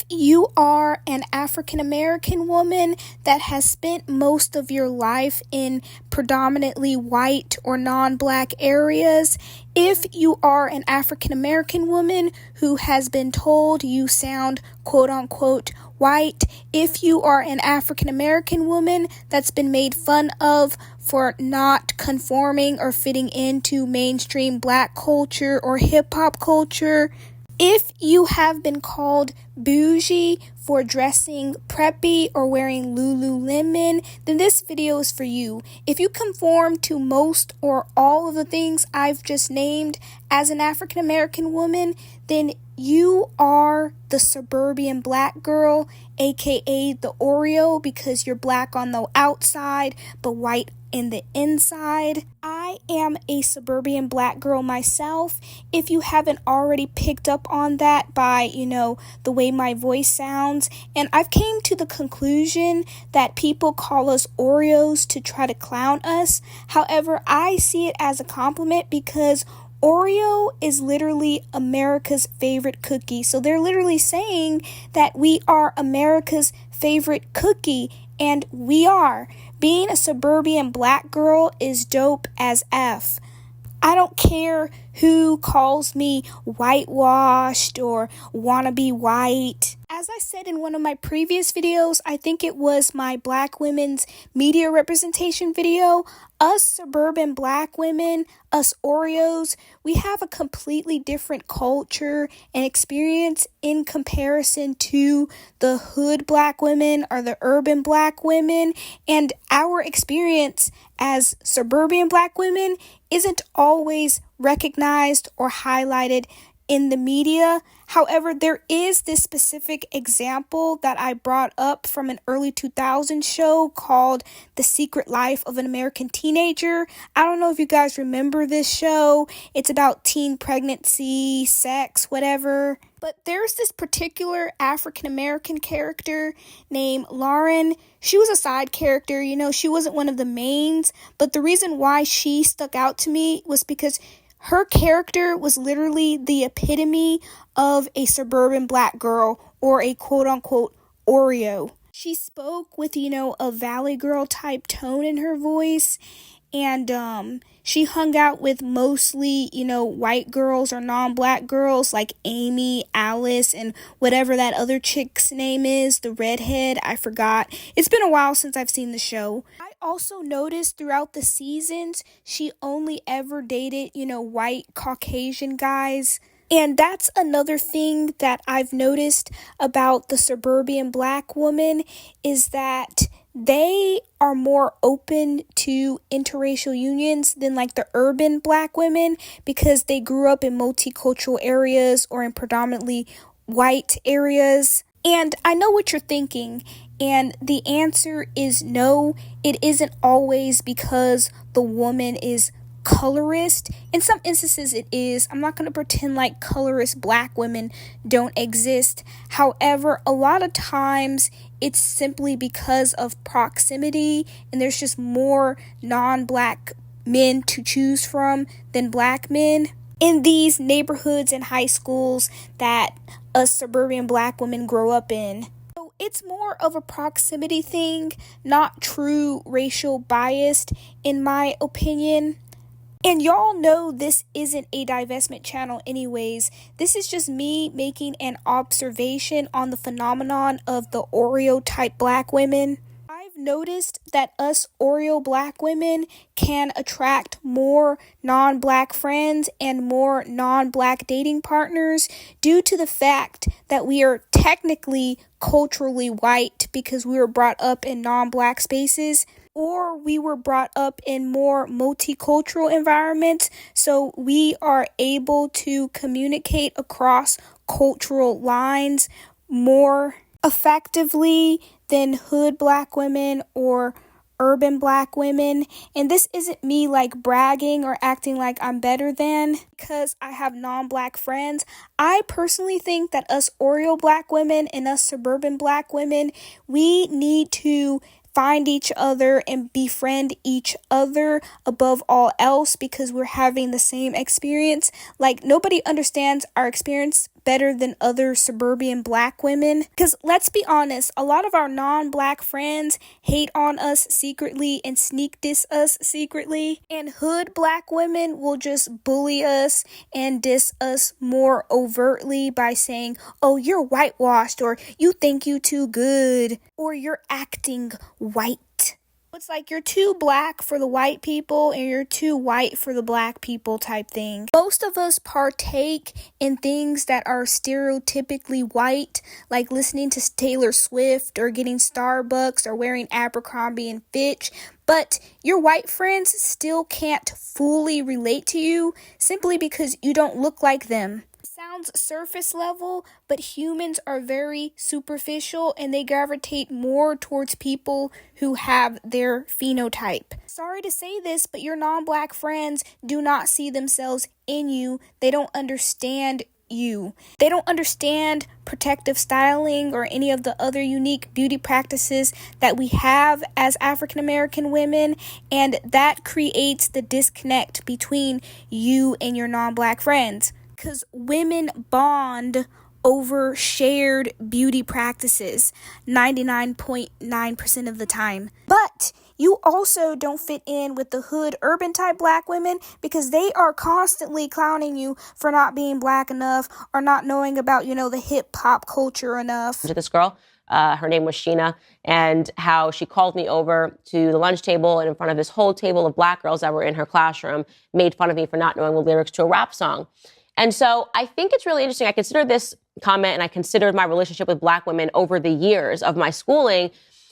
If you are an African American woman that has spent most of your life in predominantly white or non-black areas, if you are an African American woman who has been told you sound quote unquote white, if you are an African American woman that's been made fun of for not conforming or fitting into mainstream black culture or hip hop culture, if you have been called bougie for dressing preppy or wearing Lululemon, then this video is for you. If you conform to most or all of the things I've just named as an African American woman, then you are the suburban black girl, aka the Oreo, because you're black on the outside but white in the inside. I am a suburban black girl myself. If you haven't already picked up on that by, the way my voice sounds, and I've came to the conclusion that people call us Oreos to try to clown us. However, I see it as a compliment because Oreo is literally America's favorite cookie. So they're literally saying that we are America's favorite cookie, and we are. Being a suburban black girl is dope as F. I don't care who calls me whitewashed or wanna be white. As I said in one of my previous videos, I think it was my Black women's media representation video, us suburban black women, us Oreos, we have a completely different culture and experience in comparison to the hood black women or the urban black women. And our experience as suburban black women isn't always recognized or highlighted in the media. However, there is this specific example that I brought up from an early 2000s show called The Secret Life of an American Teenager. I don't know if you guys remember this show. It's about teen pregnancy, sex, whatever. But there's this particular African American character named Lauren. She was a side character, she wasn't one of the mains. But the reason why she stuck out to me was because her character was literally the epitome of a suburban black girl or a quote-unquote Oreo. She spoke with, a Valley Girl type tone in her voice, and she hung out with mostly, white girls or non-black girls like Amy, Alice, and whatever that other chick's name is, the redhead, I forgot. It's been a while since I've seen the show. I also noticed throughout the seasons, she only ever dated, white Caucasian guys. And that's another thing that I've noticed about the suburban black woman is that they are more open to interracial unions than like the urban black women because they grew up in multicultural areas or in predominantly white areas. And I know what you're thinking, and the answer is no, it isn't always because the woman is colorist. In some instances it is. I'm not going to pretend like colorist black women don't exist. However, a lot of times it's simply because of proximity and there's just more non-black men to choose from than black men in these neighborhoods and high schools that us suburban black women grow up in. So it's more of a proximity thing, not true racial bias in my opinion. And y'all know this isn't a divestment channel anyways. This is just me making an observation on the phenomenon of the Oreo type black women. I've noticed that us Oreo black women can attract more non-black friends and more non-black dating partners due to the fact that we are technically culturally white because we were brought up in non-black spaces, or we were brought up in more multicultural environments, so we are able to communicate across cultural lines more effectively than hood black women or urban black women. And this isn't me like bragging or acting like I'm better than because I have non-black friends. I personally think that us Oreo black women and us suburban black women, we need to find each other and befriend each other above all else because we're having the same experience. Like, nobody understands our experience better than other suburban black women. Because let's be honest, a lot of our non-black friends hate on us secretly and sneak diss us secretly. And hood black women will just bully us and diss us more overtly by saying, oh, you're whitewashed, or you think you too good, or you're acting white. It's like you're too black for the white people and you're too white for the black people type thing. Most of us partake in things that are stereotypically white, like listening to Taylor Swift or getting Starbucks or wearing Abercrombie and Fitch. But your white friends still can't fully relate to you simply because you don't look like them. Sounds surface level, but humans are very superficial and they gravitate more towards people who have their phenotype. Sorry to say this, but your non-black friends do not see themselves in you. They don't understand you. They don't understand protective styling or any of the other unique beauty practices that we have as African American women, and that creates the disconnect between you and your non-black friends. Because women bond over shared beauty practices 99.9% of the time. But you also don't fit in with the hood urban type black women because they are constantly clowning you for not being black enough or not knowing about, the hip hop culture enough. To this girl, her name was Sheena, and how she called me over to the lunch table and in front of this whole table of black girls that were in her classroom, made fun of me for not knowing the lyrics to a rap song. And so I think it's really interesting. I consider this comment and I considered my relationship with black women over the years of my schooling.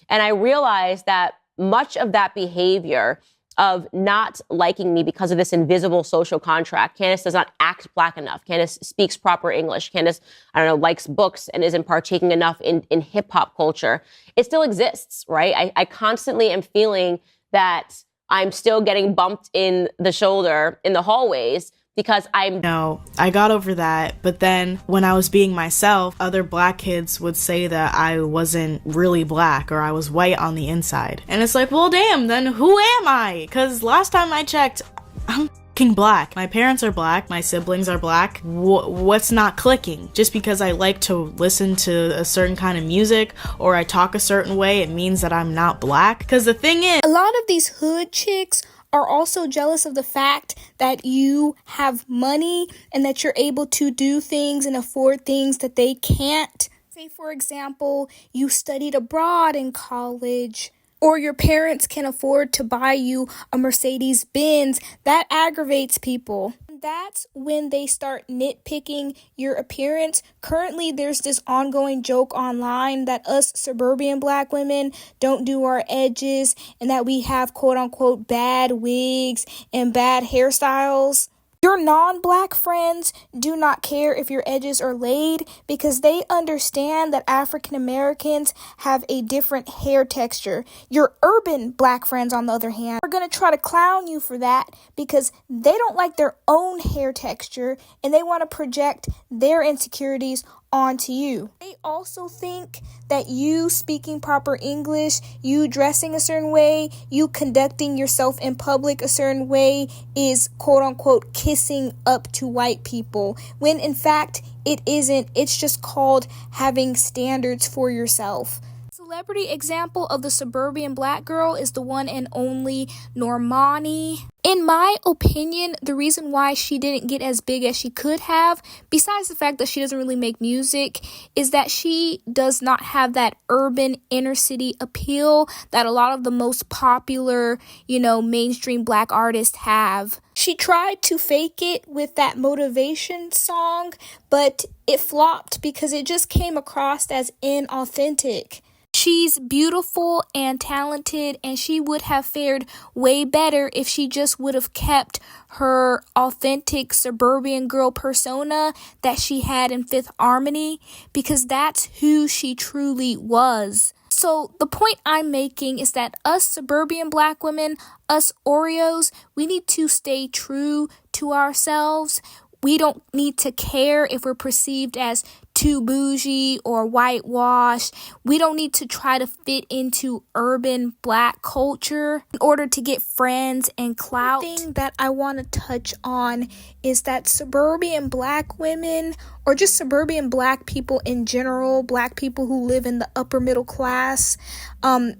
And I realized that much of that behavior of not liking me because of this invisible social contract. Candace does not act black enough. Candace speaks proper English. Candace, likes books and isn't partaking enough in hip hop culture. It still exists, right? I constantly am feeling that I'm still getting bumped in the shoulder in the hallways because No, I got over that, but then when I was being myself, other black kids would say that I wasn't really black or I was white on the inside. And it's like, well, damn, then who am I? Because last time I checked, I'm f***ing black. My parents are black. My siblings are black. What's not clicking? Just because I like to listen to a certain kind of music or I talk a certain way, it means that I'm not black? Because the thing is, a lot of these hood chicks are also jealous of the fact that you have money and that you're able to do things and afford things that they can't. Say, for example, you studied abroad in college, or your parents can afford to buy you a Mercedes Benz. That aggravates people. That's when they start nitpicking your appearance. Currently, there's this ongoing joke online that us suburban black women don't do our edges and that we have quote unquote bad wigs and bad hairstyles. Your non-black friends do not care if your edges are laid because they understand that African Americans have a different hair texture. Your urban black friends, on the other hand, are going to try to clown you for that because they don't like their own hair texture and they want to project their insecurities onto you. They also think that you speaking proper English, you dressing a certain way, you conducting yourself in public a certain way is quote unquote kissing up to white people, when in fact it isn't. It's just called having standards for yourself. Celebrity example of the suburban black girl is the one and only Normani. In my opinion, the reason why she didn't get as big as she could have, besides the fact that she doesn't really make music, is that she does not have that urban inner city appeal that a lot of the most popular, mainstream black artists have. She tried to fake it with that motivation song, but it flopped because it just came across as inauthentic. She's beautiful and talented, and she would have fared way better if she just would have kept her authentic suburban girl persona that she had in Fifth Harmony, because that's who she truly was. So the point I'm making is that us suburban black women, us Oreos, we need to stay true to ourselves. We don't need to care if we're perceived as too bougie or whitewashed. We don't need to try to fit into urban black culture in order to get friends and clout. The thing that I want to touch on is that suburban black women, or just suburban black people in general, black people who live in the upper middle class,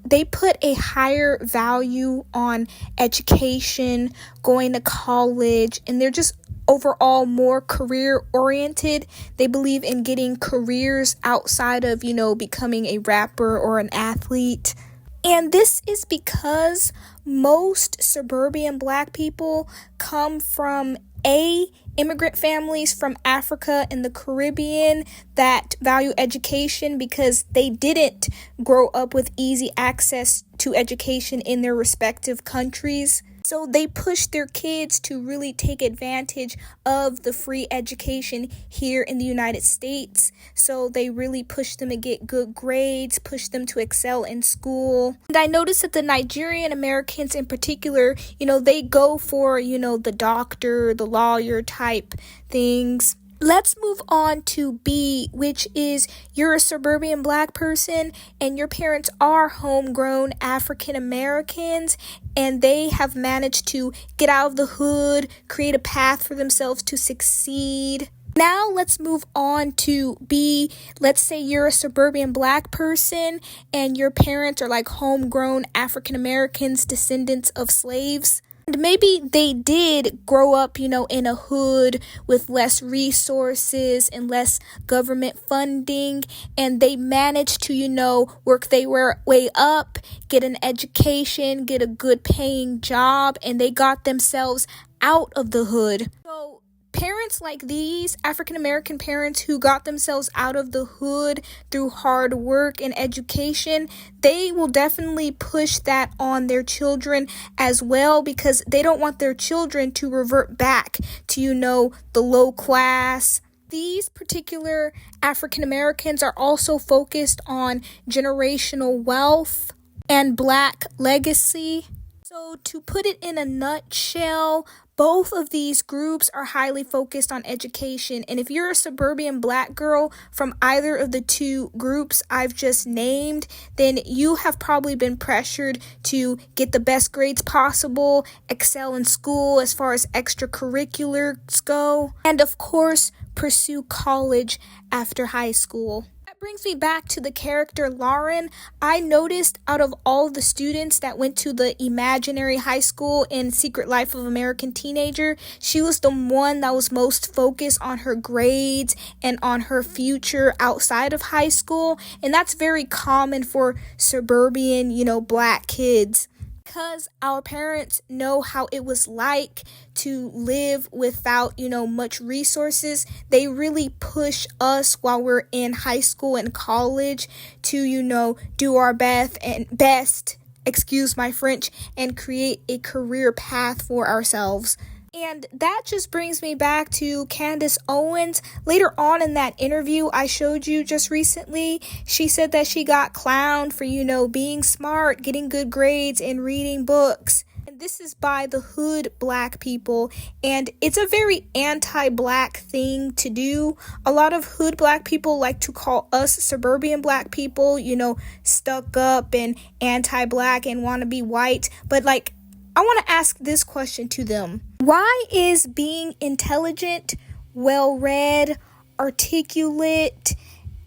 they put a higher value on education, going to college, and they're just overall more career oriented. They believe in getting careers outside of, becoming a rapper or an athlete. And this is because most suburban black people come from immigrant families from Africa and the Caribbean that value education because they didn't grow up with easy access to education in their respective countries. So they push their kids to really take advantage of the free education here in the United States. So they really push them to get good grades, push them to excel in school. And I noticed that the Nigerian Americans in particular, they go for, the doctor, the lawyer type things. Let's move on to B, which is you're a suburban black person and your parents are homegrown African Americans and they have managed to get out of the hood, create a path for themselves to succeed. Now let's move on to B. Let's say you're a suburban black person and your parents are like homegrown African Americans, descendants of slaves. Maybe they did grow up, in a hood with less resources and less government funding, and they managed to, work their way up, get an education, get a good paying job, and they got themselves out of the hood. So parents like these, African American parents who got themselves out of the hood through hard work and education, they will definitely push that on their children as well because they don't want their children to revert back to, the low class. These particular African Americans are also focused on generational wealth and black legacy. So to put it in a nutshell, both of these groups are highly focused on education. And if you're a suburban black girl from either of the two groups I've just named, then you have probably been pressured to get the best grades possible, excel in school as far as extracurriculars go, and of course, pursue college after high school. Brings me back to the character Lauren. I noticed out of all the students that went to the imaginary high school in Secret Life of American Teenager, she was the one that was most focused on her grades and on her future outside of high school. And that's very common for suburban, black kids. Because our parents know how it was like to live without, much resources, they really push us while we're in high school and college to, do our best, excuse my French, and create a career path for ourselves. And that just brings me back to Candace Owens. Later on in that interview I showed you just recently, she said that she got clowned for, being smart, getting good grades, and reading books. And this is by the hood black people, and it's a very anti-black thing to do. A lot of hood black people like to call us suburban black people, stuck up and anti-black and want to be white. But I want to ask this question to them. Why is being intelligent, well-read, articulate,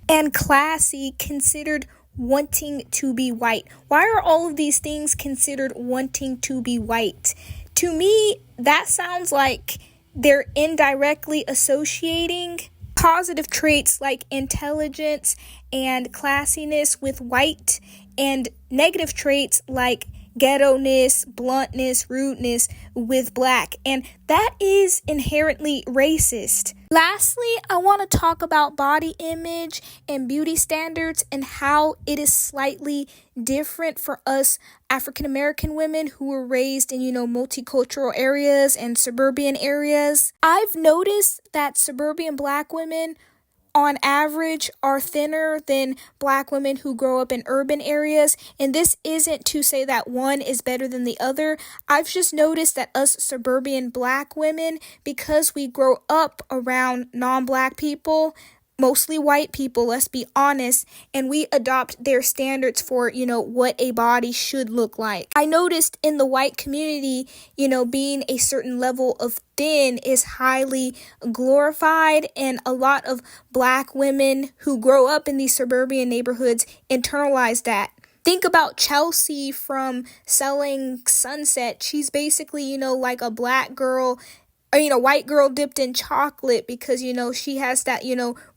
and classy considered wanting to be white? Why are all of these things considered wanting to be white? To me, that sounds like they're indirectly associating positive traits like intelligence and classiness with white, and negative traits like ghetto-ness, bluntness, rudeness with black, and that is inherently racist. Lastly, I want to talk about body image and beauty standards and how it is slightly different for us African American women who were raised in, multicultural areas and suburban areas. I've noticed that suburban black women on average are thinner than black women who grow up in urban areas. And this isn't to say that one is better than the other. I've just noticed that us suburban black women, because we grow up around non-black people, mostly white people, let's be honest, and we adopt their standards for, what a body should look like. I noticed in the white community, being a certain level of thin is highly glorified, and a lot of black women who grow up in these suburban neighborhoods internalize that. Think about Chelsea from Selling Sunset. She's basically, like a black girl, or, white girl dipped in chocolate because, she has that,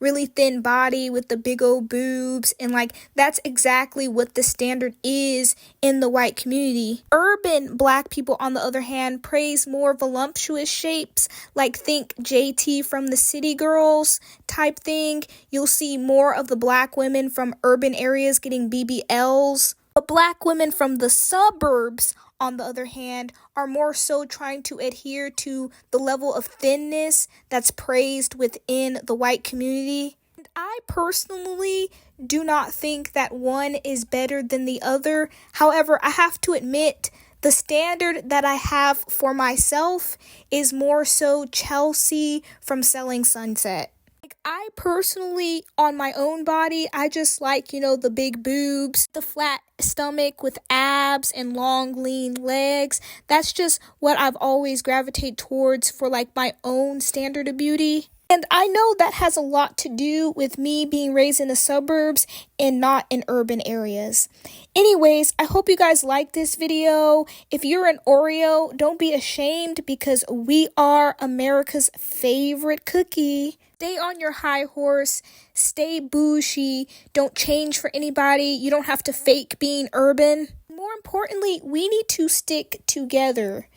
really thin body with the big old boobs. And that's exactly what the standard is in the white community. Urban black people, on the other hand, praise more voluptuous shapes. Think JT from the City Girls type thing. You'll see more of the black women from urban areas getting BBLs. But black women from the suburbs, on the other hand, are more so trying to adhere to the level of thinness that's praised within the white community. And I personally do not think that one is better than the other. However, I have to admit, the standard that I have for myself is more so Chelsea from Selling Sunset. I personally, on my own body, I just like, the big boobs, the flat stomach with abs and long, lean legs. That's just what I've always gravitated towards for my own standard of beauty. And I know that has a lot to do with me being raised in the suburbs and not in urban areas. Anyways, I hope you guys like this video. If you're an Oreo, don't be ashamed because we are America's favorite cookie. Stay on your high horse, stay bougie, don't change for anybody, you don't have to fake being urban. More importantly, we need to stick together.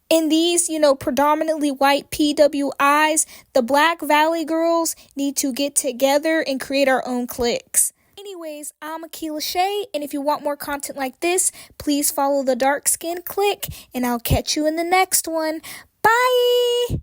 In these, predominantly white PWIs, the Black Valley girls need to get together and create our own cliques. Anyways, I'm Akila Shay, and if you want more content like this, please follow the Dark Skin Clique, and I'll catch you in the next one. Bye!